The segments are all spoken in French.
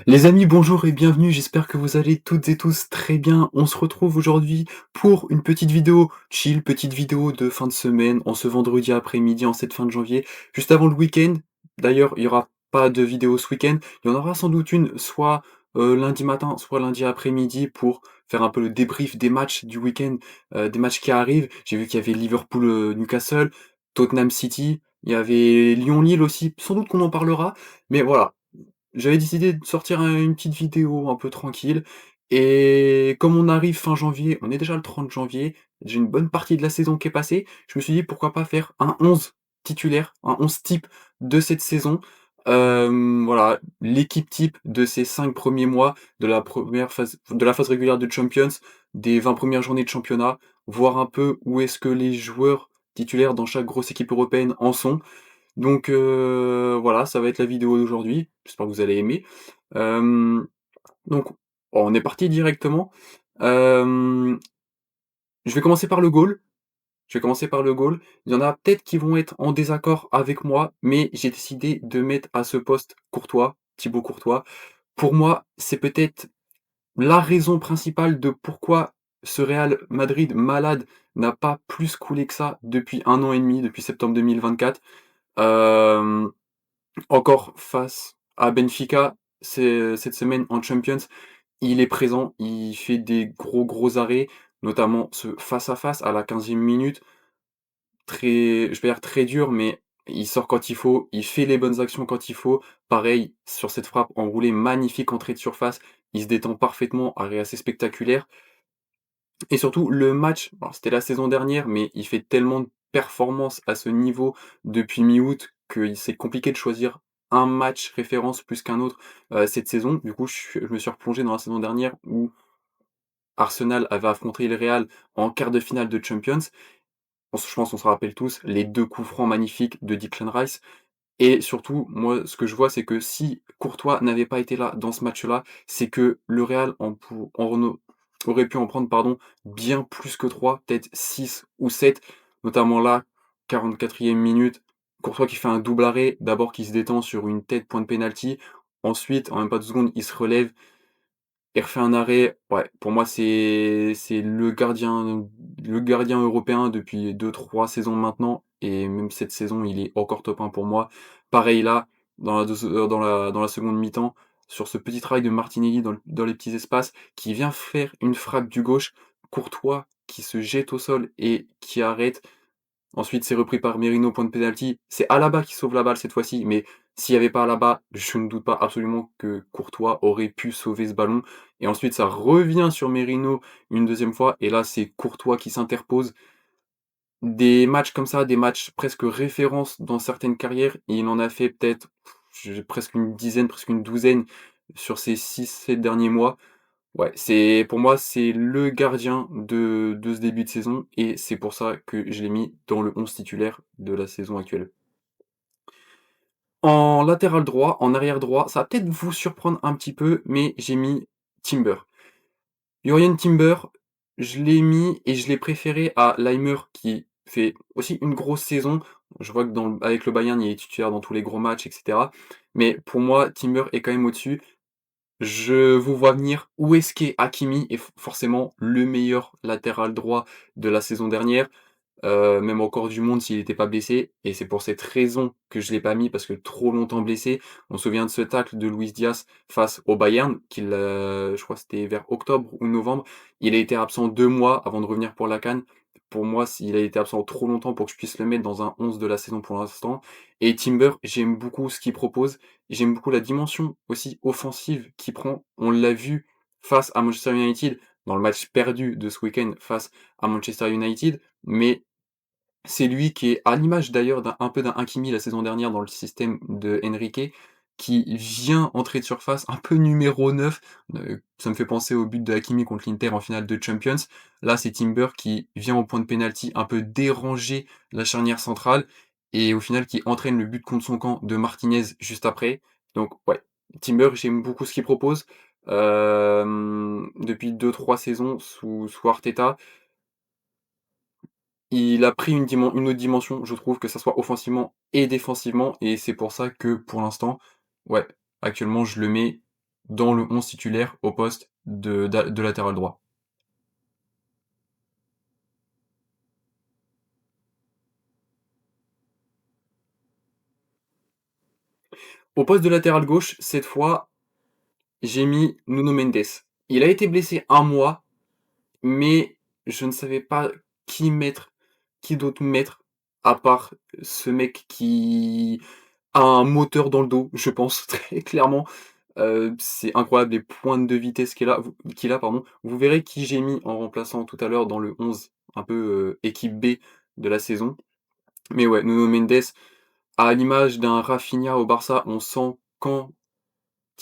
Les amis, bonjour et bienvenue, j'espère que vous allez toutes et tous très bien. On se retrouve aujourd'hui pour une petite vidéo chill, petite vidéo de fin de semaine, en ce vendredi après-midi, en cette fin de janvier, juste avant le week-end. D'ailleurs, il y aura pas de vidéo ce week-end, il y en aura sans doute une, soit lundi matin, soit lundi après-midi, pour faire un peu le débrief des matchs du week-end, des matchs qui arrivent. J'ai vu qu'il y avait Liverpool-Newcastle, Tottenham City, il y avait Lyon-Lille aussi, sans doute qu'on en parlera, mais voilà. J'avais décidé de sortir une petite vidéo un peu tranquille et comme on arrive fin janvier, on est déjà le 30 janvier, j'ai une bonne partie de la saison qui est passée, je me suis dit pourquoi pas faire un 11 titulaire, un 11 type de cette saison. Voilà, l'équipe type de ces 5 premiers mois de la première phase de la phase régulière de Champions, des 20 premières journées de championnat, voir un peu où est-ce que les joueurs titulaires dans chaque grosse équipe européenne en sont. Donc voilà, ça va être la vidéo d'aujourd'hui. J'espère que vous allez aimer. Hem, donc on est parti directement. Hem, je vais commencer par le goal. Je vais commencer par le goal. Il y en a peut-être qui vont être en désaccord avec moi, mais j'ai décidé de mettre à ce poste Courtois, Thibaut Courtois. Pour moi, c'est peut-être la raison principale de pourquoi ce Real Madrid malade n'a pas plus coulé que ça depuis 1 an et demi, depuis septembre 2024. Hem Encore face à Benfica, cette semaine en Champions, il est présent, il fait des gros arrêts, notamment ce face à face à la 15e minute, très je vais dire très dur, mais il sort quand il faut, il fait les bonnes actions quand il faut. Pareil, sur cette frappe enroulée, magnifique entrée de surface, il se détend parfaitement, arrêt assez spectaculaire. Et surtout le match, alors c'était la saison dernière, mais il fait tellement de performances à ce niveau depuis mi-août que c'est compliqué de choisir un match référence plus qu'un autre, cette saison. Du coup, je me suis replongé dans la saison dernière où Arsenal avait affronté le Real en quart de finale de Champions. Je pense qu'on se rappelle tous les 2 coups francs magnifiques de Declan Rice. Et surtout, moi, ce que je vois, c'est que si Courtois n'avait pas été là dans ce match-là, c'est que le Real aurait pu en prendre, pardon, bien plus que 3, peut-être 6 ou 7, notamment là, 44e minute, Courtois qui fait un double arrêt, d'abord qui se détend sur une tête point de pénalty, ensuite, en même pas 2 secondes, il se relève et refait un arrêt. Ouais, pour moi, c'est le gardien européen depuis 2 3 saisons maintenant et même cette saison, il est encore top 1 pour moi. Pareil là, dans la seconde mi-temps, sur ce petit travail de Martinelli dans les petits espaces, qui vient faire une frappe du gauche, Courtois qui se jette au sol et qui arrête. Ensuite, c'est repris par Merino, point de pénalty. C'est Alaba qui sauve la balle cette fois-ci, mais s'il n'y avait pas Alaba, je ne doute pas absolument que Courtois aurait pu sauver ce ballon. Et ensuite, ça revient sur Merino une deuxième fois, et là, c'est Courtois qui s'interpose. Des matchs comme ça, des matchs presque références dans certaines carrières, il en a fait peut-être presque une dizaine, presque une douzaine sur ces 6 7 derniers mois. Ouais, pour moi, c'est le gardien de ce début de saison et c'est pour ça que je l'ai mis dans le 11 titulaire de la saison actuelle. En latéral droit, en arrière droit, ça va peut-être vous surprendre un petit peu, mais j'ai mis Timber. Jurrien Timber, je l'ai mis et je l'ai préféré à Laimer qui fait aussi une grosse saison. Je vois que avec le Bayern, il est titulaire dans tous les gros matchs, et cetera. Mais pour moi, Timber est quand même au-dessus. Je vous vois venir où est-ce qu'est Hakimi est forcément le meilleur latéral droit de la saison dernière, même encore du monde s'il n'était pas blessé et c'est pour cette raison que je l'ai pas mis parce que trop longtemps blessé. On se souvient de ce tacle de Luis Diaz face au Bayern je crois que c'était vers octobre ou novembre. Il a été absent 2 mois avant de revenir pour la CAN. Pour moi, s'il a été absent trop longtemps pour que je puisse le mettre dans un 11 de la saison pour l'instant. Et Timber, j'aime beaucoup ce qu'il propose. J'aime beaucoup la dimension aussi offensive qu'il prend. On l'a vu face à Manchester United dans le match perdu de ce week-end face à Manchester United, mais c'est lui qui est à l'image d'ailleurs d'un Hakimi la saison dernière dans le système de Enrique, qui vient entrer de surface un peu numéro 9. Ça me fait penser au but de Hakimi contre l'Inter en finale de Champions. Là, c'est Timber qui vient au point de pénalty un peu déranger la charnière centrale et au final qui entraîne le but contre son camp de Martinez juste après. Donc ouais, Timber, j'aime beaucoup ce qu'il propose. Depuis 2 3 saisons sous Arteta, il a pris une autre dimension, je trouve, que ça soit offensivement et défensivement et c'est pour ça que, pour l'instant, ouais, actuellement, je le mets dans le 11 titulaire au poste de latéral droit. Au poste de latéral gauche, cette fois, j'ai mis Nuno Mendes. Il a été blessé un mois, mais je ne savais pas qui mettre, qui d'autre mettre, à part ce mec qui a un moteur dans le dos, je pense très clairement. C'est incroyable les pointes de vitesse qu'il a, pardon. Vous verrez qui j'ai mis en remplaçant tout à l'heure dans le 11, un peu, équipe B de la saison. Mais ouais, Nuno Mendes, à l'image d'un Rafinha au Barça, on sent quand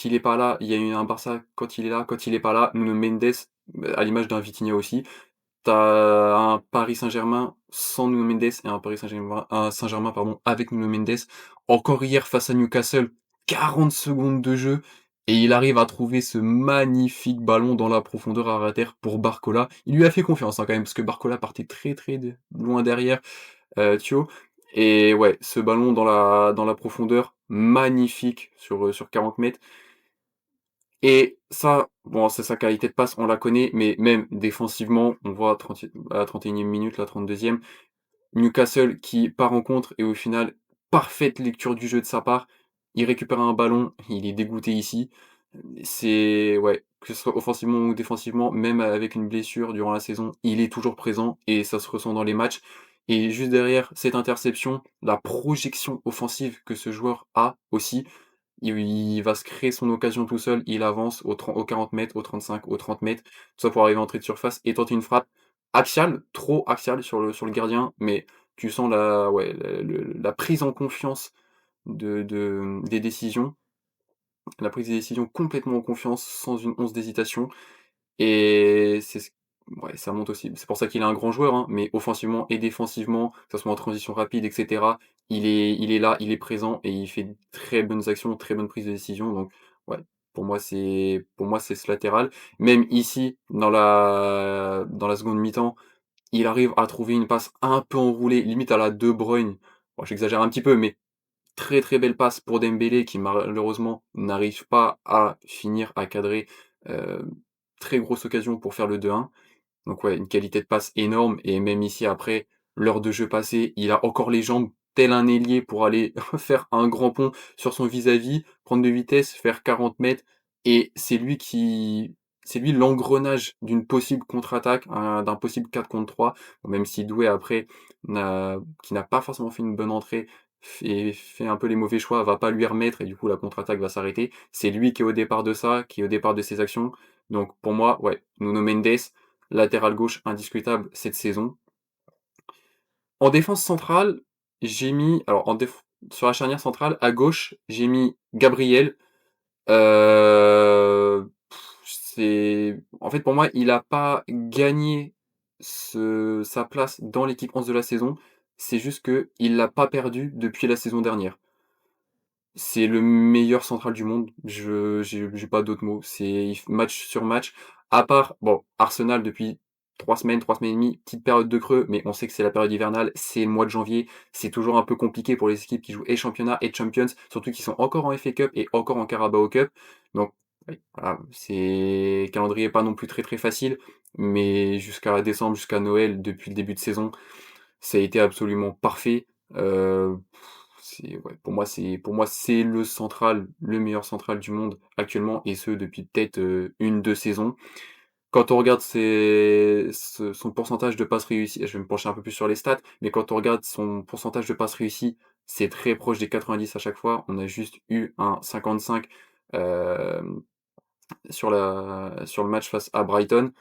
il est pas là, il y a eu un Barça quand il est là, quand il est pas là. Nuno Mendes, à l'image d'un Vitinha aussi. T'as un Paris Saint-Germain sans Nuno Mendes et un Paris Saint-Germain pardon, avec Nuno Mendes. Encore hier face à Newcastle, 40 secondes de jeu et il arrive à trouver ce magnifique ballon dans la profondeur à terre pour Barcola. Il lui a fait confiance, hein, quand même, parce que Barcola partait très, très loin derrière, Thio, et ouais, ce ballon dans la profondeur, magnifique sur 40 mètres. Et ça, bon, c'est sa qualité de passe, on la connaît, mais même défensivement, on voit à la 31e minute, la 32e, Newcastle qui part en contre et au final, parfaite lecture du jeu de sa part. Il récupère un ballon, il est dégoûté ici. C'est ouais, que ce soit offensivement ou défensivement, même avec une blessure durant la saison, il est toujours présent et ça se ressent dans les matchs. Et juste derrière cette interception, la projection offensive que ce joueur a aussi, il va se créer son occasion tout seul, il avance aux 40 mètres, aux 35, aux 30 mètres, tout ça pour arriver en entrée de surface et tenter une frappe axiale, trop axiale sur le gardien, mais tu sens ouais, la prise en confiance des décisions, la prise des décisions complètement en confiance, sans une once d'hésitation. Et ouais, ça monte aussi. C'est pour ça qu'il est un grand joueur, hein, mais offensivement et défensivement, que ça soit en transition rapide, et cetera, il est là, il est présent et il fait de très bonnes actions, très bonnes prises de décision. Donc ouais, pour moi c'est ce latéral. Même ici, dans la seconde mi-temps, il arrive à trouver une passe un peu enroulée, limite à la De Bruyne. Bon, j'exagère un petit peu, mais très, très belle passe pour Dembélé qui malheureusement n'arrive pas à finir, à cadrer, heu, très grosse occasion pour faire le 2-1. Donc ouais, une qualité de passe énorme et même ici après, l'heure de jeu passée, il a encore les jambes tel un ailier pour aller faire un grand pont sur son vis-à-vis, prendre de vitesse, faire 40 mètres et c'est lui l'engrenage d'une possible contre-attaque, d'un possible 4 contre 3. Bon, même si Doué après qui n'a pas forcément fait une bonne entrée, fait un peu les mauvais choix, va pas lui remettre et du coup la contre-attaque va s'arrêter. C'est lui qui est au départ de ça, qui est au départ de ces actions. Donc pour moi, ouais, Nuno Mendes, latéral gauche indiscutable cette saison. En défense centrale, j'ai mis alors sur la charnière centrale, à gauche, j'ai mis Gabriel. Heu, c'est en fait, pour moi, il a pas gagné sa place dans l'équipe 11 de la saison. C'est juste qu'il l'a pas perdu depuis la saison dernière. C'est le meilleur central du monde. J'ai pas d'autres mots. C'est match sur match, à part bon, Arsenal depuis 3 semaines et demie, petite période de creux, mais on sait que c'est la période hivernale, c'est le mois de janvier, c'est toujours un peu compliqué pour les équipes qui jouent et championnat et champions, surtout qui sont encore en FA Cup et encore en Carabao Cup. Donc oui, voilà, c'est calendrier pas non plus très, très facile, mais jusqu'à décembre, jusqu'à Noël, depuis le début de saison, ça a été absolument parfait. Heu, c'est ouais, pour moi, c'est le meilleur central du monde actuellement et ce depuis peut-être, 1-2 saisons. Quand on regarde son pourcentage de passes réussies, je vais me pencher un peu plus sur les stats, mais quand on regarde son pourcentage de passes réussies, c'est très proche des 90 à chaque fois. On a juste eu un 55, hem, sur le match face à Brighton.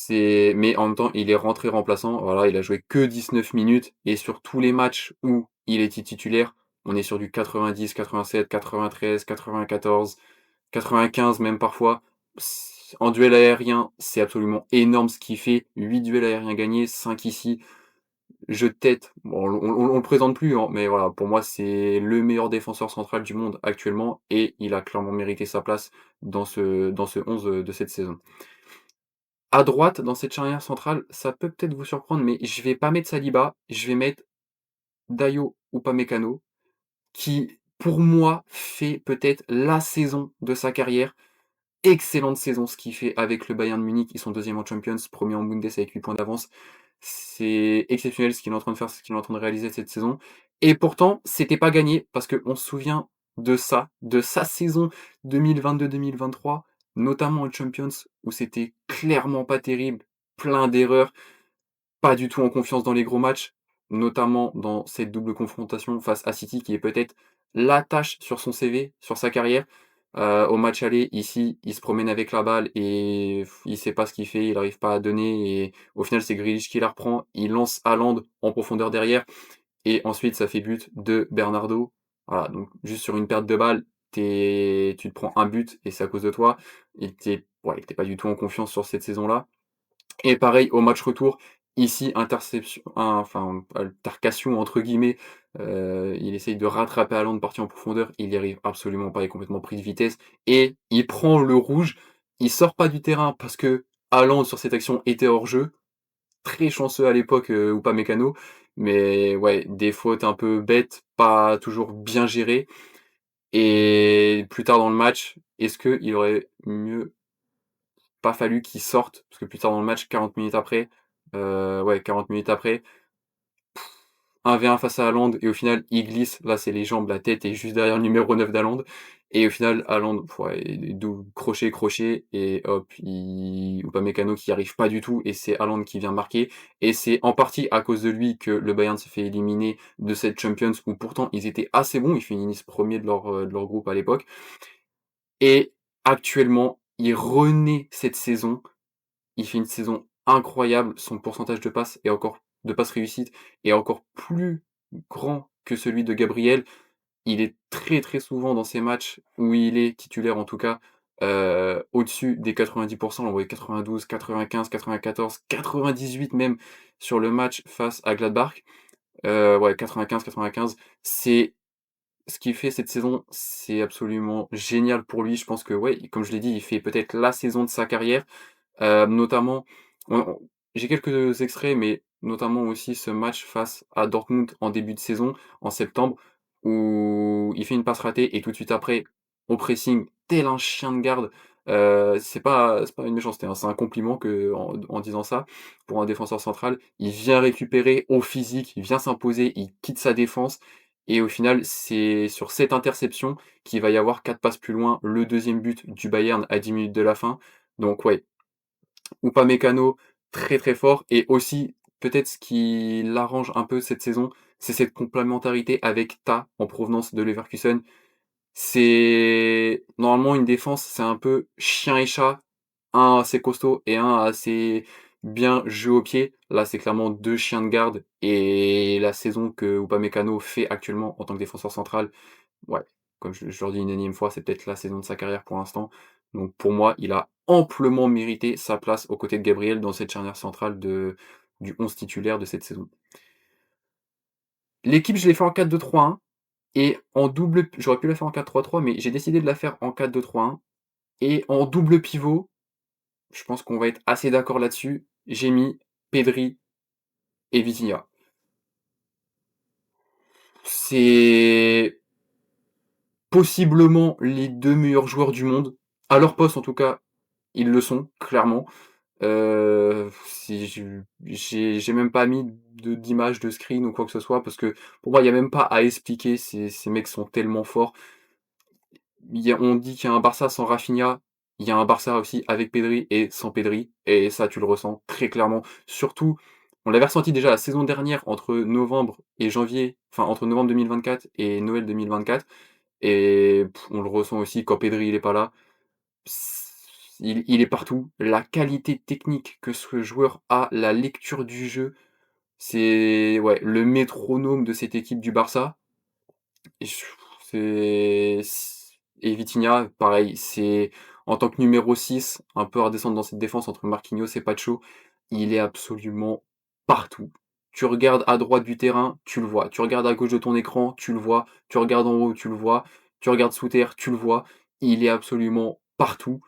Mais en même temps, il est rentré remplaçant, voilà, il a joué que 19 minutes et sur tous les matchs où il était titulaire, on est sur du 90, 87, 93, 94, 95 même parfois. En duel aérien, c'est absolument énorme ce qu'il fait. 8 duels aériens gagnés, 5 ici. Jeu de tête, bon, on le présente plus, hein, mais voilà, pour moi, c'est le meilleur défenseur central du monde actuellement et il a clairement mérité sa place dans ce 11 de cette saison. À droite, dans cette charnière centrale, ça peut peut-être vous surprendre, mais je vais pas mettre Saliba, je vais mettre Dayo Upamecano, qui pour moi, fait peut-être la saison de sa carrière. Excellente saison ce qu'il fait avec le Bayern de Munich. Ils sont 2e en Champions, 1er en Bundes avec 8 points d'avance. C'est exceptionnel ce qu'il est en train de faire, ce qu'il est en train de réaliser cette saison. Et pourtant, c'était pas gagné parce qu'on se souvient de ça, de sa saison 2022-2023, notamment en Champions, où c'était clairement pas terrible, plein d'erreurs, pas du tout en confiance dans les gros matchs, notamment dans cette double confrontation face à City qui est peut-être la tâche sur son CV, sur sa carrière. Au match aller, ici, il se promène avec la balle et il sait pas ce qu'il fait, il arrive pas à donner et au final, c'est Grealish qui la reprend. Il lance Haaland en profondeur derrière et ensuite ça fait but de Bernardo. Voilà, donc juste sur une perte de balle, tu te prends un but et c'est à cause de toi et tu pas du tout en confiance sur cette saison-là. Et pareil au match retour, ici interception enfin «altercation» entre guillemets, il essaye de rattraper Haaland parti en profondeur, il y arrive absolument pas, il est complètement pris de vitesse et il prend le rouge. Il sort pas du terrain parce que Haaland sur cette action était hors jeu. Très chanceux à l'époque, Upamecano, mais ouais, des fautes un peu bêtes, pas toujours bien gérées et plus tard dans le match, est-ce qu'il aurait mieux pas fallu qu'il sorte, parce que plus tard dans le match, 40 minutes après, ouais 40 minutes après, 1v1 face à Haaland et au final il glisse, là c'est les jambes, la tête est juste derrière le numéro 9 d'Haaland et au final Haaland, ouais, double crochet, crochet et hop, Upamecano qui y arrive pas du tout et c'est Haaland qui vient marquer et c'est en partie à cause de lui que le Bayern s'est fait éliminer de cette Champions où pourtant ils étaient assez bons, ils finissent 1er de leur groupe à l'époque et actuellement, il renaît cette saison. Il fait une saison incroyable, son pourcentage de passes réussites est encore plus grand que celui de Gabriel. Il est très, très souvent dans ces matchs où il est titulaire en tout cas, au-dessus des 90 on voit 92, 95, 94, 98 même sur le match face à Gladbach. Ouais 95. C'est ce qu'il fait cette saison, c'est absolument génial pour lui. Je pense que ouais, comme je l'ai dit, il fait peut-être la saison de sa carrière. Notamment, on j'ai quelques extraits, mais notamment aussi ce match face à Dortmund en début de saison, en septembre, où il fait une passe ratée et tout de suite après, au pressing, tel un chien de garde. C'est pas une méchanceté, hein, c'est un compliment en disant ça pour un défenseur central. Il vient récupérer au physique, il vient s'imposer, il quitte sa défense et au final, c'est sur cette interception qu'il va y avoir 4 passes plus loin, le deuxième but du Bayern à 10 minutes de la fin. Donc ouais, Upamecano, très, très fort et aussi, peut-être ce qui l'arrange un peu cette saison, c'est cette complémentarité avec Ta en provenance de Leverkusen. C'est normalement une défense, c'est un peu chien et chat, un assez costaud et un assez bien joué au pied. Là, c'est clairement 2 chiens de garde et la saison que Upamecano fait actuellement en tant que défenseur central, ouais, comme je le redis une énième fois, c'est peut-être la saison de sa carrière pour l'instant. Donc pour moi, il a amplement mérité sa place aux côtés de Gabriel dans cette charnière centrale du 11 titulaire de cette saison. L'équipe, je l'ai fait en 4-2-3-1 et en double j'aurais pu la faire en 4-3-3, mais j'ai décidé de la faire en 4-2-3-1 et en double pivot, je pense qu'on va être assez d'accord là-dessus, j'ai mis Pedri et Vitinha. C'est possiblement les 2 meilleurs joueurs du monde. À leur poste en tout cas, ils le sont, clairement. Si j'ai même pas mis d'image de screen ou quoi que ce soit parce que pour moi, il y a même pas à expliquer, ces mecs sont tellement forts. On dit qu'il y a un Barça sans Rafinha, il y a un Barça aussi avec Pedri et sans Pedri et ça, tu le ressens très clairement. Surtout, on l'avait ressenti déjà la saison dernière entre novembre et janvier, enfin entre novembre 2024 et Noël 2024 et on le ressent aussi quand Pedri il est pas là. Il est partout. La qualité technique que ce joueur a, la lecture du jeu, c'est ouais, le métronome de cette équipe du Barça. Et je c'est et Vitinha, pareil, c'est en tant que numéro 6, un peu à redescendre dans cette défense entre Marquinhos et Pacho, il est absolument partout. Tu regardes à droite du terrain, tu le vois. Tu regardes à gauche de ton écran, tu le vois. Tu regardes en haut, tu le vois. Tu regardes sous terre, tu le vois. Il est absolument partout.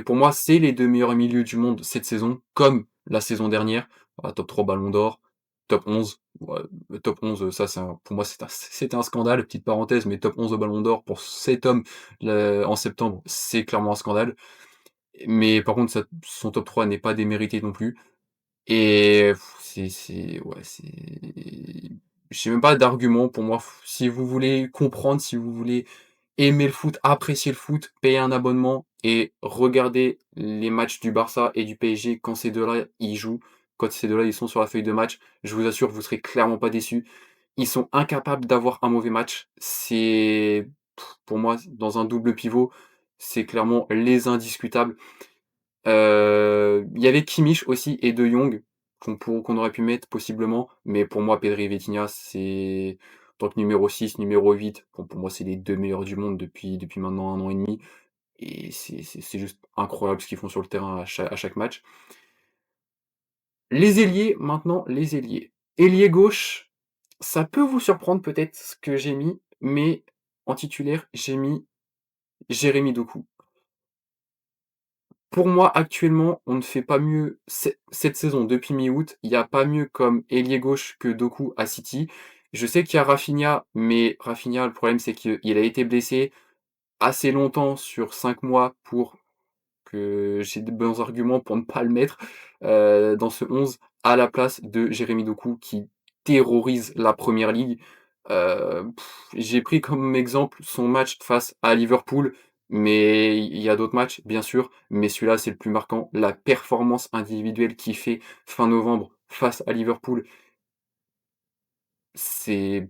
Pour moi, c'est les 2 meilleurs milieux du monde cette saison, comme la saison dernière. Top 3 ballons d'or, top 11. ouais, le top 11, ça c'est un pour moi c'était un scandale, petite parenthèse, mais top 11 au Ballon d'or pour cet homme, en septembre, c'est clairement un scandale. Mais par contre son top 3 n'est pas démérité non plus et c'est ouais, j'ai même pas d'argument pour moi. Si vous voulez comprendre, si vous voulez aimer le foot, apprécier le foot, payez un abonnement et regardez les matchs du Barça et du PSG quand ces 2-là, ils jouent, quand ces 2-là, ils sont sur la feuille de match. Je vous assure, vous serez clairement pas déçus. Ils sont incapables d'avoir un mauvais match. C'est pour moi, dans un double pivot, c'est clairement les indiscutables. Il y avait Kimmich aussi et De Jong qu'on aurait pu mettre possiblement, mais pour moi Pedri et Vitinha, c'est en tant que numéro 6, numéro 8, bon pour moi c'est les 2 meilleurs du monde depuis maintenant 1 an et demi et c'est juste incroyable ce qu'ils font sur le terrain à chaque match. Les ailiers maintenant, les ailiers. Ailier gauche, ça peut vous surprendre peut-être ce que j'ai mis, mais en titulaire, j'ai mis Jérémy Doku. Pour moi, actuellement, on ne fait pas mieux cette saison depuis mi-août, il y a pas mieux comme ailier gauche que Doku à City. Je sais qu'il y a Raphinha, mais Raphinha, le problème, c'est qu'il a été blessé assez longtemps sur 5 mois pour que j'ai de bons arguments pour ne pas le mettre, dans ce 11 à la place de Jérémy Doku qui terrorise la Première Ligue. J'ai pris comme exemple son match face à Liverpool, mais il y a d'autres matchs, bien sûr, mais celui-là, c'est le plus marquant. La performance individuelle qu'il fait fin novembre face à Liverpool, c'était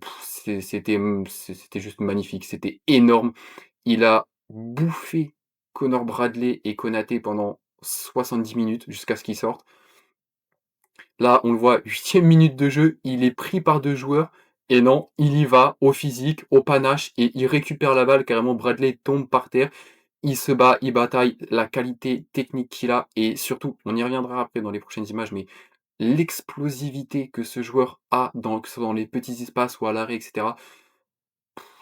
juste magnifique, c'était énorme. Il a bouffé Conor Bradley et Konaté pendant 70 minutes jusqu'à ce qu'ils sortent. Là, on le voit, 8e minute de jeu, il est pris par 2 joueurs et non, il y va au physique, au panache et il récupère la balle, carrément Bradley tombe par terre. Il se bat, il bataille, la qualité technique qu'il a et surtout, on y reviendra après dans les prochaines images, mais l'explosivité que ce joueur a que ce soit dans les petits espaces ou à l'arrêt et cetera.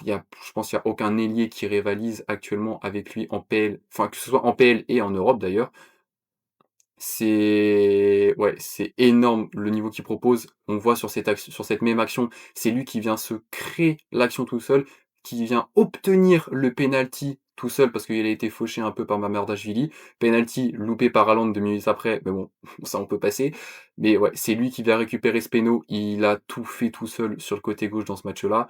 Je pense qu'il y a aucun ailier qui rivalise actuellement avec lui en PL, enfin que ce soit en PL et en Europe d'ailleurs. C'est énorme le niveau qu'il propose. On voit sur cette même action, c'est lui qui vient se créer l'action tout seul, qui vient obtenir le penalty tout seul parce qu'il a été fauché un peu par Mamardashvili. Penalty loupé par Haaland 2 minutes après, mais bon, ça on peut passer. Mais ouais, c'est lui qui vient récupérer ce péno, il a tout fait tout seul sur le côté gauche dans ce match-là.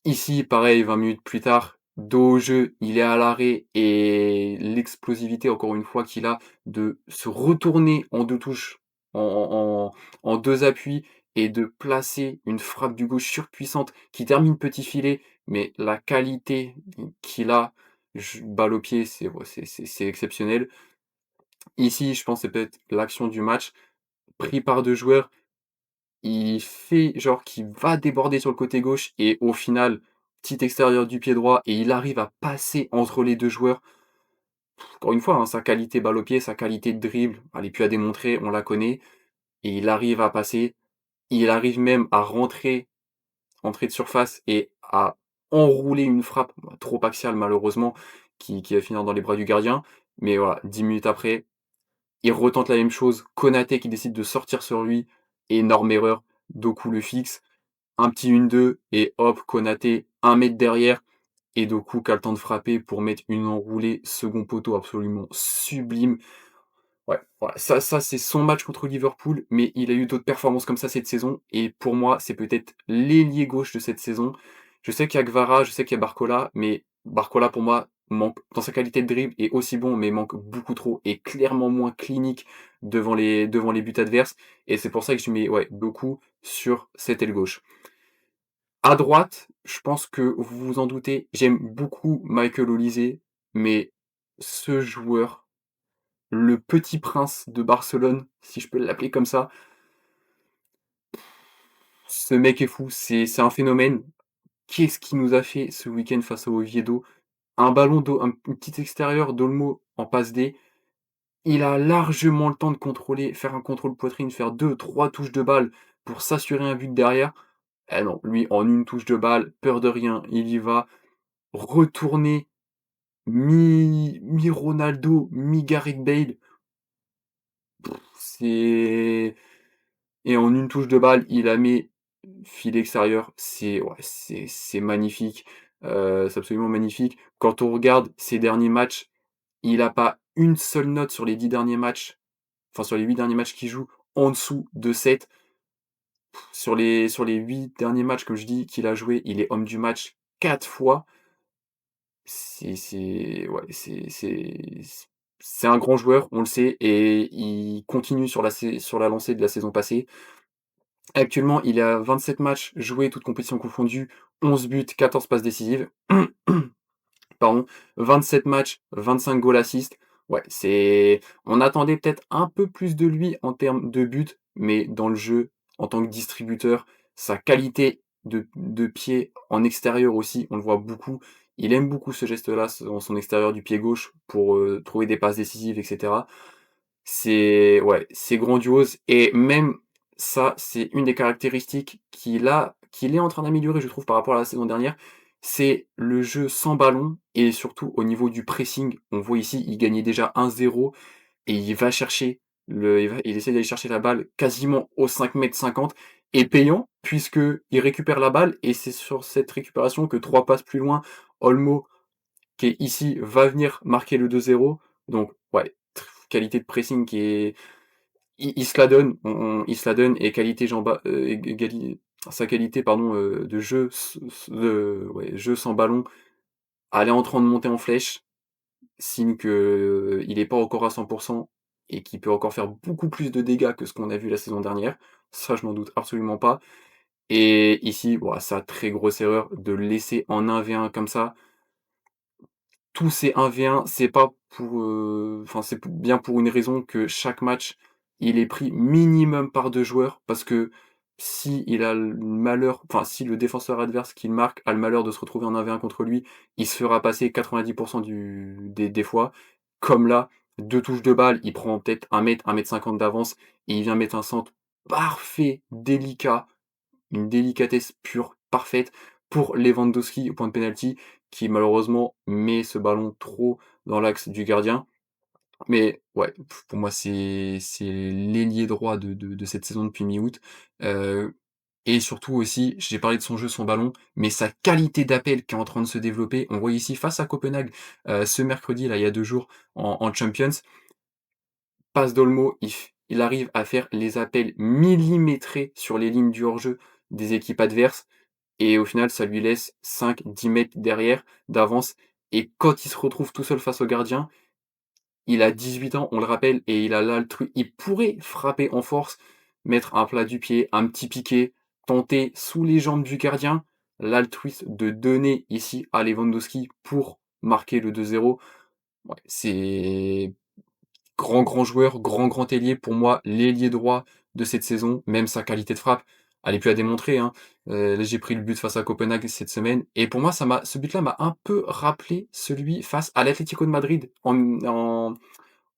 Ici, pareil, 20 minutes plus tard, dos au jeu, il est à l'arrêt et l'explosivité, encore une fois, qu'il a de se retourner en 2 touches, en 2 appuis et de placer une frappe du gauche surpuissante qui termine petit filet, mais la qualité qu'il a, balle au pied, c'est exceptionnel. Ici, je pense que c'est peut-être l'action du match, pris par 2 joueurs, il fait genre qu'il va déborder sur le côté gauche et au final, petit extérieur du pied droit et il arrive à passer entre les 2 joueurs. Encore une fois, hein, sa qualité balle au pied, sa qualité de dribble, elle est plus à démontrer, on la connaît et il arrive à passer. Il arrive même à entrer de surface et à enrouler une frappe, trop axiale malheureusement, qui va finir dans les bras du gardien. Mais voilà, 10 minutes après, il retente la même chose. Konaté qui décide de sortir sur lui, énorme erreur. Doku le fixe. Un petit 1-2 et hop, Konaté 1 mètre derrière et Doku qui a le temps de frapper pour mettre une enroulée second poteau absolument sublime. Ouais, voilà, ça c'est son match contre Liverpool, mais il a eu d'autres performances comme ça cette saison et pour moi, c'est peut-être l'ailier gauche de cette saison. Je sais qu'il y a Kvara, je sais qu'il y a Barcola, mais Barcola pour moi manque dans sa qualité de dribble est aussi bon, mais manque beaucoup trop et clairement moins clinique devant les buts adverses et c'est pour ça que je mets ouais, beaucoup sur cette aile gauche. À droite, je pense que vous vous en doutez, j'aime beaucoup Michael Olise, mais ce joueur, le petit prince de Barcelone, si je peux l'appeler comme ça, ce mec est fou, c'est un phénomène. Qu'est-ce qu'il nous a fait ce week-end face au Oviedo? Un petit extérieur d'Olmo en passe D. Il a largement le temps de contrôler, faire un contrôle poitrine, faire 2, 3 touches de balle pour s'assurer un but derrière. Eh non, lui, en une touche de balle, peur de rien, il y va, retourner mi-Ronaldo, mi-Gareth Bale. C'est et en une touche de balle, il la met Filet extérieur, c'est ouais, c'est magnifique, c'est absolument magnifique. Quand on regarde ses derniers matchs, il a pas une seule note sur les 10 derniers matchs, enfin sur les 8 derniers matchs qu'il joue, en dessous de 7. Sur les 8 derniers matchs, comme je dis, qu'il a joué, il est homme du match 4 fois. C'est ouais, c'est un grand joueur, on le sait et il continue sur la lancée de la saison passée. Actuellement, il est à 27 matchs joués, toutes compétitions confondues, 11 buts, 14 passes décisives. Pardon, 27 matchs, 25 goals assists. Ouais, on attendait peut-être un peu plus de lui en termes de buts, mais dans le jeu, en tant que distributeur, sa qualité de pied en extérieur aussi, on le voit beaucoup. Il aime beaucoup ce geste-là, dans son extérieur du pied gauche pour, trouver des passes décisives et cetera. C'est ouais, c'est grandiose et même ça, c'est une des caractéristiques qu'il est en train d'améliorer, je trouve, par rapport à la saison dernière. C'est le jeu sans ballon et surtout au niveau du pressing. On voit ici, il gagnait déjà 1-0 et il essaie d'aller chercher la balle quasiment aux 5,50 m et payant puisque il récupère la balle et c'est sur cette récupération que 3 passes plus loin, Olmo qui est ici va venir marquer le 2-0. Donc ouais, qualité de pressing qui est il se la donne, il se la donne et qualité Jamba égali sa qualité pardon, de jeu de ouais, jeu sans ballon, elle est en train de monter en flèche, signe que il est pas encore à 100 et qu'il peut encore faire beaucoup plus de dégâts que ce qu'on a vu la saison dernière. Ça, je n'en doute absolument pas et ici, ouah, sa très grosse erreur de le laisser en 1v1 comme ça. Tous ces 1v1, c'est pas pour, enfin, c'est bien pour une raison que chaque match, il est pris minimum par 2 joueurs parce que si il a le malheur enfin, si le défenseur adverse qu'il marque a le malheur de se retrouver en 1v1 contre lui, il se fera passer 90 des fois. Comme là, 2 touches de balle, il prend peut-être 1 m d'avance et il vient mettre un centre parfait, délicat, une délicatesse pure, parfaite pour Lewandowski au point de pénalty, qui malheureusement met ce ballon trop dans l'axe du gardien. Mais ouais, pour moi c'est l'ailier droit de cette saison depuis mi-août, heu et surtout aussi, j'ai parlé de son jeu sans ballon, mais sa qualité d'appel qui est en train de se développer. On voit ici face à Copenhague, ce mercredi là, il y a 2 jours en Champions, passe d'Olmo, il arrive à faire les appels millimétrés sur les lignes du hors-jeu des équipes adverses et au final, ça lui laisse 5-10 m derrière d'avance et quand il se retrouve tout seul face au gardien, il a 18 ans, on le rappelle et il pourrait frapper en force, mettre un plat du pied, un petit piqué, tenter sous les jambes du gardien, l'altruisme de donner ici à Lewandowski pour marquer le 2-0. Ouais, c'est grand joueur, grand ailier, pour moi, l'ailier droit de cette saison, même sa qualité de frappe, elle est plus à démontrer, hein. Là, j'ai pris le but face à Copenhague cette semaine et pour moi, ce but-là m'a un peu rappelé celui face à l'Atlético de Madrid en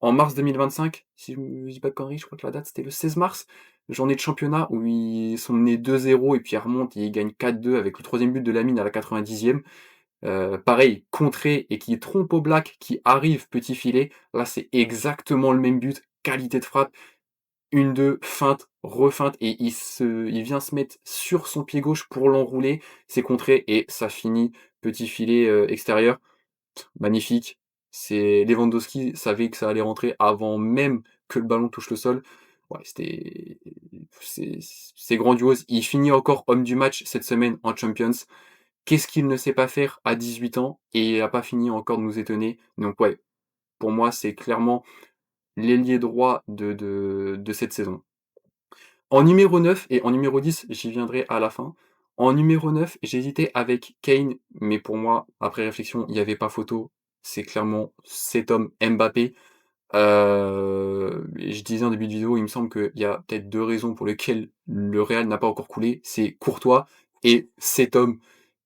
mars 2025, si je me dis pas de conneries, je crois que la date c'était le 16 mars, journée de championnat où ils sont menés 2-0 et puis ils remontent et ils gagnent 4-2 avec le troisième but de Lamine à la 90e. Pareil, contré et qui trompe au black, qui arrive petit filet. Là, c'est exactement le même but, qualité de frappe, 1-2, feinte, refeinte et il vient se mettre sur son pied gauche pour l'enrouler. C'est contré et ça finit petit filet, extérieur. Magnifique. C'est Lewandowski savait que ça allait rentrer avant même que le ballon touche le sol. Ouais, c'est grandiose. Il finit encore homme du match cette semaine en Champions. Qu'est-ce qu'il ne sait pas faire à 18 ans et il a pas fini encore de nous étonner. Donc ouais, pour moi, c'est clairement l'ailier droit de cette saison. En numéro 9 et en numéro 10, j'y viendrai à la fin. En numéro 9, j'hésitais avec Kane, mais pour moi, après réflexion, il y avait pas photo. C'est clairement cet homme Mbappé. Je disais en début de vidéo, il me semble qu'il y a peut-être 2 raisons pour lesquelles le Real n'a pas encore coulé. C'est Courtois et cet homme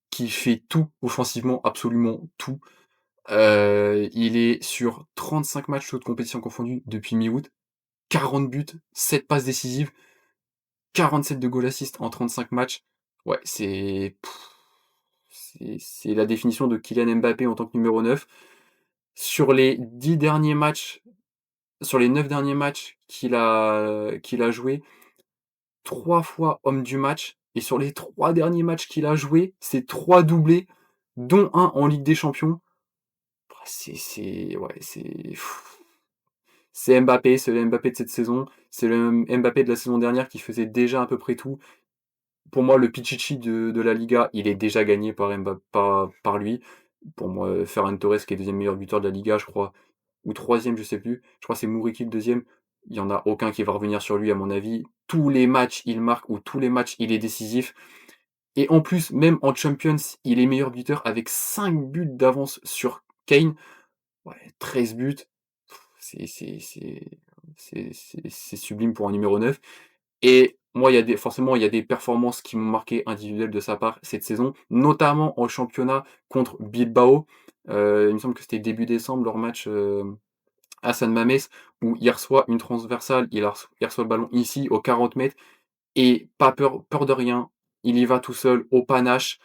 qui fait tout offensivement, absolument tout. Il est sur 35 matchs toutes compétitions confondues depuis mi-août, 40 buts, 7 passes décisives, 47 de goal assist en 35 matchs. Ouais, c'est la définition de Kylian Mbappé en tant que numéro 9. Sur les 10 derniers matchs, sur les 9 derniers matchs qu'il a joué, 3 fois homme du match, et sur les 3 derniers matchs qu'il a joués, c'est 3 doublés, dont un en Ligue des Champions. Bah, c'est ouais, c'est Mbappé, c'est le Mbappé de cette saison, c'est le Mbappé de la saison dernière qui faisait déjà à peu près tout. Pour moi, le Pichichi de la Liga, il est déjà gagné par lui. Pour moi, Ferran Torres qui est 2e meilleur buteur de la Liga, je crois, ou 3e, je sais plus. Je crois que c'est Mouriki le 2e. Il y en a aucun qui va revenir sur lui à mon avis. Tous les matchs, il marque ou tous les matchs, il est décisif. Et en plus, même en Champions, il est meilleur buteur avec 5 buts d'avance sur Kane. Ouais, 13 buts. C'est c'est c'est c'est sublime pour un numéro 9. Et moi, forcément, il y a des performances qui m'ont marqué individuelles de sa part cette saison, notamment en championnat contre Bilbao. Il me semble que c'était début décembre, leur match à San Mamés, où il reçoit une transversale, il reçoit le ballon ici, aux 40 mètres, et pas peur de rien. Il y va tout seul, au panache.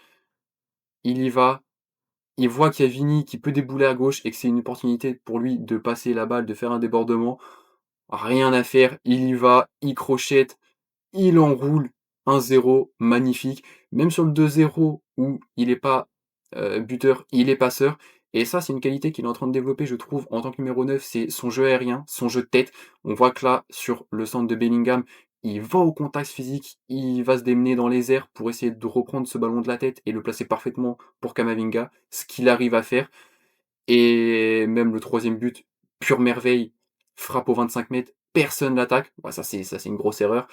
Il y va. Il voit qu'il y a Vini qui peut débouler à gauche et que c'est une opportunité pour lui de passer la balle, de faire un débordement. Rien à faire, il y va, il crochette, il enroule 1-0, magnifique. Même sur le 2-0 où il est pas, buteur, il est passeur et ça, c'est une qualité qu'il est en train de développer, je trouve, en tant que numéro 9, c'est son jeu aérien, son jeu de tête. On voit que là, sur le centre de Bellingham, il va au contact physique, il va se démener dans les airs pour essayer de reprendre ce ballon de la tête et le placer parfaitement pour Camavinga, ce qu'il arrive à faire. Et même le 3e but, pure merveille, frappe aux 25 mètres, personne l'attaque. Bah, ça c'est une grosse erreur.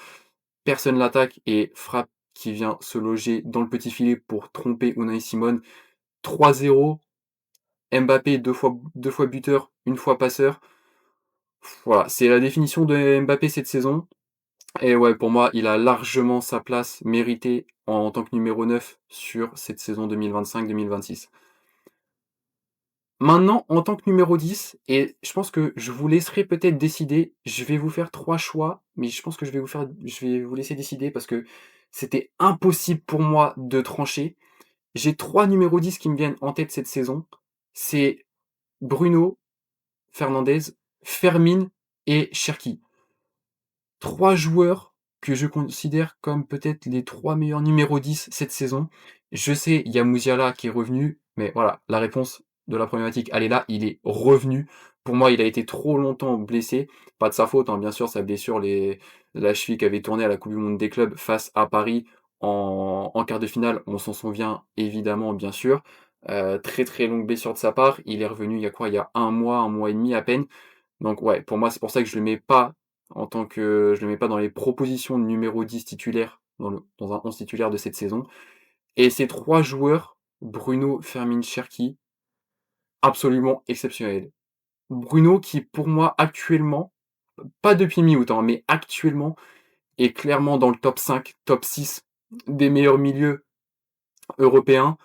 Personne l'attaque et frappe qui vient se loger dans le petit filet pour tromper Unai Simon. 3-0, Mbappé deux fois buteur, une fois passeur. Voilà, c'est la définition de Mbappé cette saison. Et ouais, pour moi, il a largement sa place méritée en tant que numéro 9 sur cette saison 2025-2026. Maintenant, en tant que numéro 10, et je pense que je vous laisserai peut-être décider, je vais vous faire 3 choix, mais je pense que je vais vous laisser décider parce que c'était impossible pour moi de trancher. J'ai 3 numéros 10 qui me viennent en tête cette saison. C'est Bruno Fernandes, Fermin et Cherki. 3 joueurs que je considère comme peut-être les 3 meilleurs numéros 10 cette saison. Je sais, il y a Musiala qui est revenu, mais voilà, la réponse de la problématique, elle est là, il est revenu. Pour moi, il a été trop longtemps blessé. Pas de sa faute, hein, bien sûr, sa blessure, la cheville qui avait tourné à la Coupe du Monde des clubs face à Paris en quart de finale, on s'en souvient évidemment, bien sûr. Très très longue blessure de sa part. Il est revenu il y a quoi? Il y a un mois et demi à peine. Donc ouais, pour moi, c'est pour ça que je le mets pas en tant que je le mets pas dans les propositions de numéro 10 titulaire, dans un 11 titulaire de cette saison. Et ces 3 joueurs, Bruno, Fermin, Cherki, absolument exceptionnels. Bruno qui, pour moi, actuellement, pas depuis mi-août, hein, mais actuellement, est clairement dans le top 5, top 6 des meilleurs milieux européens.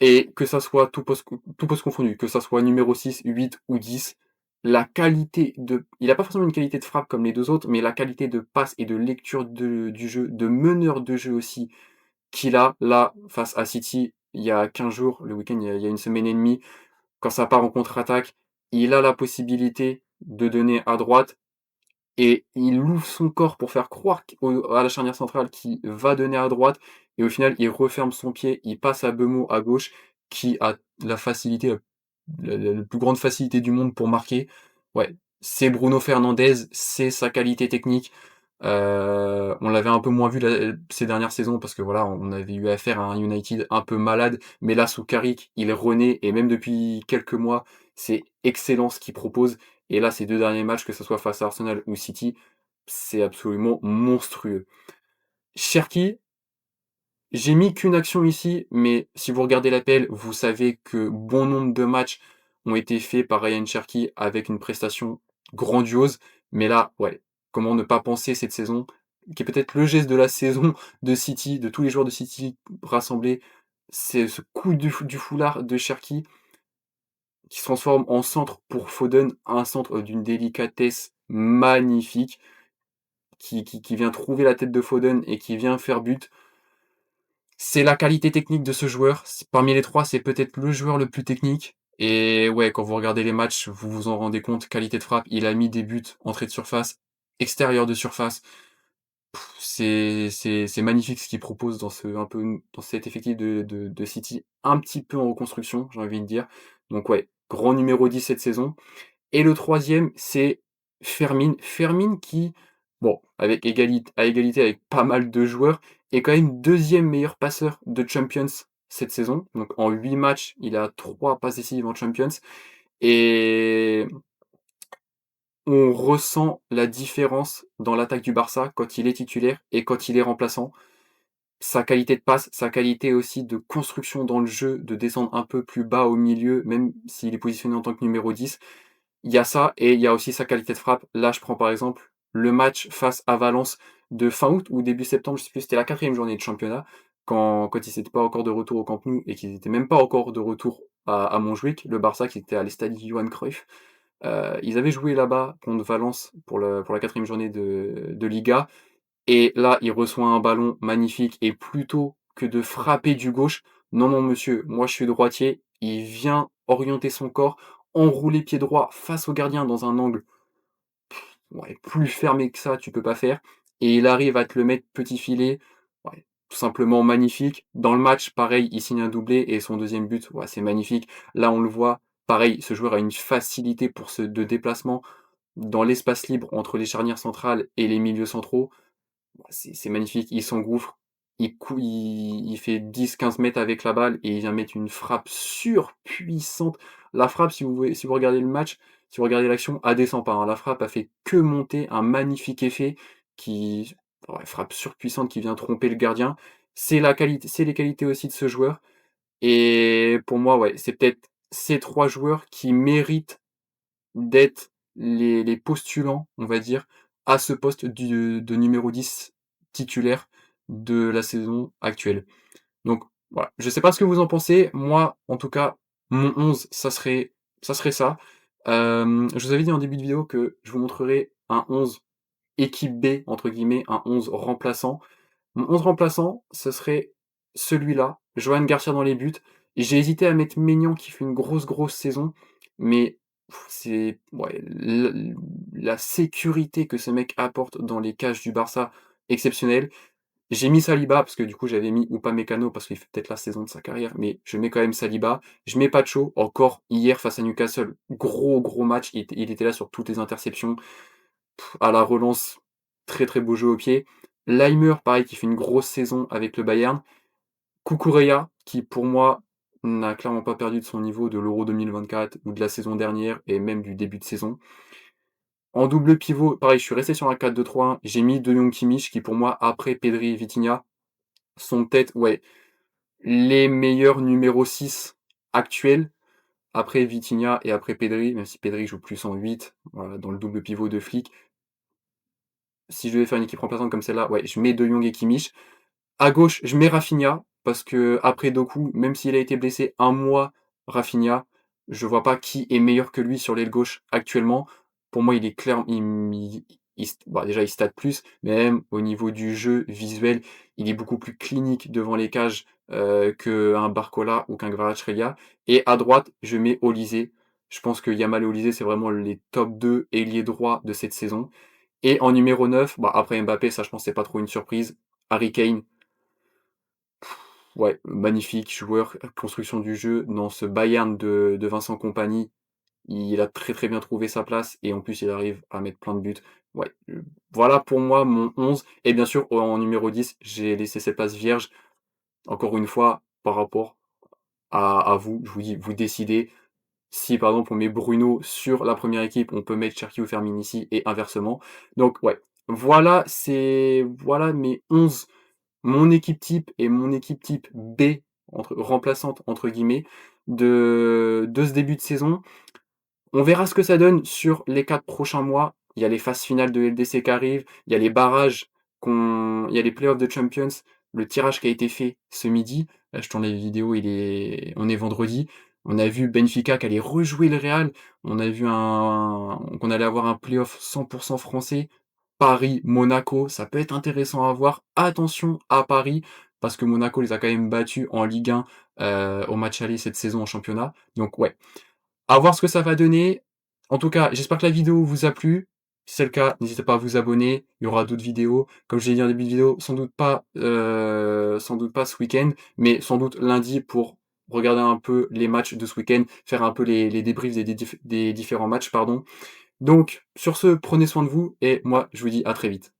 Et que ça soit tout poste confondu, que ça soit numéro 6, 8 ou 10, la qualité de il a pas forcément une qualité de frappe comme les 2 autres, mais la qualité de passe et de lecture du jeu, de meneur de jeu aussi qu'il a là face à City il y a 15 jours, le week-end il y a 1 semaine et demie, quand ça part en contre-attaque, il a la possibilité de donner à droite et il ouvre son corps pour faire croire à la charnière centrale qu'il va donner à droite et au final il referme son pied, il passe à Bemo à gauche qui a la facilité, la plus grande facilité du monde pour marquer. Ouais, c'est Bruno Fernandes, c'est sa qualité technique. On l'avait un peu moins vu ces dernières saisons parce que voilà, on avait eu affaire à un United un peu malade, mais là sous Carrick, il renaît et même depuis quelques mois, c'est excellent ce qu'il propose. Et là, ces 2 derniers matchs, que ce soit face à Arsenal ou City, c'est absolument monstrueux. Cherki, j'ai mis qu'une action ici, mais si vous regardez l'appel, vous savez que bon nombre de matchs ont été faits par Ryan Cherki avec une prestation grandiose. Mais là, ouais, comment ne pas penser cette saison, qui est peut-être le geste de la saison de City, de tous les joueurs de City rassemblés, c'est ce coup du foulard de Cherki qui se transforme en centre pour Foden, un centre d'une délicatesse magnifique, qui vient trouver la tête de Foden et qui vient faire but. C'est la qualité technique de ce joueur. Parmi les 3, c'est peut-être le joueur le plus technique. Et ouais, quand vous regardez les matchs, vous vous en rendez compte, qualité de frappe, il a mis des buts, entrée de surface, extérieur de surface. C'est magnifique ce qu'ils proposent dans ce un peu dans cet effectif de City, un petit peu en reconstruction, j'ai envie de dire. Donc ouais, grand numéro 10 cette saison. Et le troisième, c'est Fermin. Fermin qui, bon, avec à égalité avec pas mal de joueurs, est quand même deuxième meilleur passeur de Champions cette saison. Donc en 8 matchs, il a 3 passes décisives en Champions. Et on ressent la différence dans l'attaque du Barça quand il est titulaire et quand il est remplaçant. Sa qualité de passe, sa qualité aussi de construction dans le jeu, de descendre un peu plus bas au milieu, même s'il est positionné en tant que numéro 10. Il y a ça et il y a aussi sa qualité de frappe. Là, je prends par exemple le match face à Valence de fin août ou début septembre, je sais plus, c'était la 4e journée de championnat, quand ils n'étaient pas encore de retour au Camp Nou et qu'ils n'étaient même pas encore de retour à Montjuic, le Barça qui était à l'Estade Johan Cruyff. Ils avaient joué là-bas contre Valence pour la 4e journée de Liga. Et là, il reçoit un ballon magnifique et plutôt que de frapper du gauche, non, non, monsieur, moi je suis droitier, il vient orienter son corps, enrouler pied droit face au gardien dans un angle, ouais, plus fermé que ça, tu peux pas faire. Et il arrive à te le mettre petit filet, ouais, tout simplement magnifique. Dans le match, pareil, il signe un doublé et son deuxième but, ouais, c'est magnifique. Là, on le voit, pareil, ce joueur a une facilité de déplacement dans l'espace libre entre les charnières centrales et les milieux centraux. Bah, c'est magnifique, il s'engouffre, il fait 10-15 mètres avec la balle et il vient mettre une frappe surpuissante. La frappe, si vous regardez le match, si vous regardez l'action, elle descend pas, hein. La frappe a fait que monter, un magnifique effet qui ouais, frappe surpuissante qui vient tromper le gardien. C'est les qualités aussi de ce joueur et pour moi, ouais, c'est peut-être ces 3 joueurs qui méritent d'être les postulants, on va dire, à ce poste de numéro 10 titulaire de la saison actuelle. Donc voilà, je sais pas ce que vous en pensez. Moi, en tout cas, mon 11, ça serait ça. Je vous avais dit en début de vidéo que je vous montrerai un 11 «équipe B» entre guillemets, un 11 remplaçant. Mon 11 remplaçant, ce serait celui-là, Johan Garcia dans les buts. J'ai hésité à mettre Maignan qui fait une grosse saison, mais c'est ouais, la sécurité que ce mec apporte dans les cages du Barça, exceptionnelle. J'ai mis Saliba parce que du coup j'avais mis Upamecano parce qu'il fait peut-être la saison de sa carrière, mais je mets quand même Saliba. Je mets Pacho, encore hier face à Newcastle, gros match, il était là sur toutes les interceptions. À la relance, très beau jeu au pied. Laimer, pareil, qui fait une grosse saison avec le Bayern. Cucurella, qui pour moi n'a clairement pas perdu de son niveau de l'Euro 2024 ou de la saison dernière et même du début de saison. En double pivot, pareil, je suis resté sur un 4-2-3-1. J'ai mis De Jong Kimmich, qui pour moi, après Pedri et Vitinha, sont peut-être ouais, les meilleurs numéro 6 actuels. Après Vitinha et après Pedri, même si Pedri joue plus en 8, voilà, dans le double pivot de Flick. Si je devais faire une équipe remplaçante comme celle-là, ouais, je mets De Jong et Kimmich. À gauche, je mets Rafinha, parce que après Doku, même s'il a été blessé un mois, Rafinha, je vois pas qui est meilleur que lui sur l'aile gauche actuellement. Pour moi, il est clair, bah, déjà il stat plus, mais même au niveau du jeu visuel, il est beaucoup plus clinique devant les cages qu'un Barcola ou qu'un Kvaratskhelia. Et à droite, je mets Olysée. Je pense que Yamal et Olysée, c'est vraiment les top 2 ailiers droits de cette saison. Et en numéro 9, bah, après Mbappé, ça je pense c'est pas trop une surprise, Harry Kane. Ouais, magnifique joueur, construction du jeu. Dans ce Bayern de Vincent Kompany, il a très bien trouvé sa place et en plus il arrive à mettre plein de buts. Ouais, voilà pour moi mon 11. Et bien sûr, en numéro 10, j'ai laissé cette place vierge. Encore une fois, par rapport à vous, je vous dis, vous décidez. Si par exemple on met Bruno sur la première équipe, on peut mettre Cherki ou Fermin ici et inversement. Donc ouais, voilà mes 11, mon équipe type et mon équipe type B, remplaçante entre guillemets, de ce début de saison. On verra ce que ça donne sur les 4 prochains mois. Il y a les phases finales de LDC qui arrivent, il y a les barrages, il y a les playoffs de Champions, le tirage qui a été fait ce midi. Là, je tourne la vidéo, on est vendredi. On a vu Benfica qui allait rejouer le Real. On a vu qu'on allait avoir un playoff 100% français. Paris, Monaco, ça peut être intéressant à voir. Attention à Paris, parce que Monaco les a quand même battus en Ligue 1 au match aller cette saison en championnat. Donc ouais, à voir ce que ça va donner. En tout cas, j'espère que la vidéo vous a plu. Si c'est le cas, n'hésitez pas à vous abonner, il y aura d'autres vidéos. Comme je l'ai dit en début de vidéo, sans doute pas ce week-end, mais sans doute lundi pour regarder un peu les matchs de ce week-end, faire un peu les débriefs des différents matchs, pardon. Donc sur ce, prenez soin de vous et moi je vous dis à très vite.